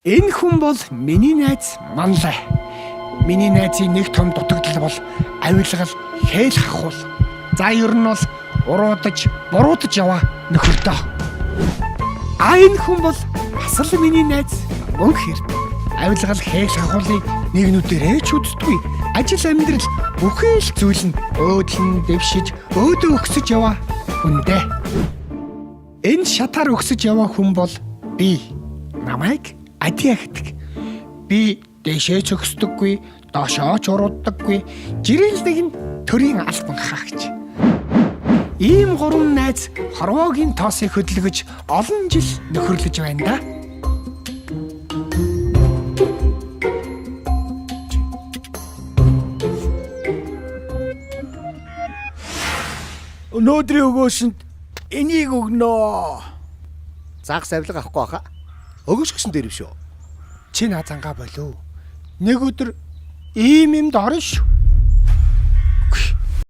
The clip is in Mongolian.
Энэ хүн бол миний найз Манлай. Миний найзын нэг том дутагдал бол авилгал хээл хахуул. За ер нь бол уруудаж, буруудаж яваа нөхөртөө. Энэ хүн бол асал миний найз мөнх хэр. Авилгал хээл хахуулыг нэгнүүдээрээ ч үздэггүй. Ажил амьдрал бүхэн л зүйл нь өөдлөн дэвшиж, өөдөө өгсөж яваа хүндээ. Энэ шатаар өгсөж яваа хүн бол би. Намайг Адиа гэдэг. Би дэшээ зөксдөггүй, доошоо ч урууддаггүй. Жирэл нэг нь төрийн албан хаагч. Ийм гурван найз хорвоогийн тоосыг хөдөлгөж олон жил нөхөрлөж байна да. Өнөөдрийн өгөөсөнд энийг өгнө. Загс авилга авахгүй хаа. Өгөөш гэсэн дээр биш үү? Чи наазангаа болов. Нэг өдөр ийм юмд орно шүү.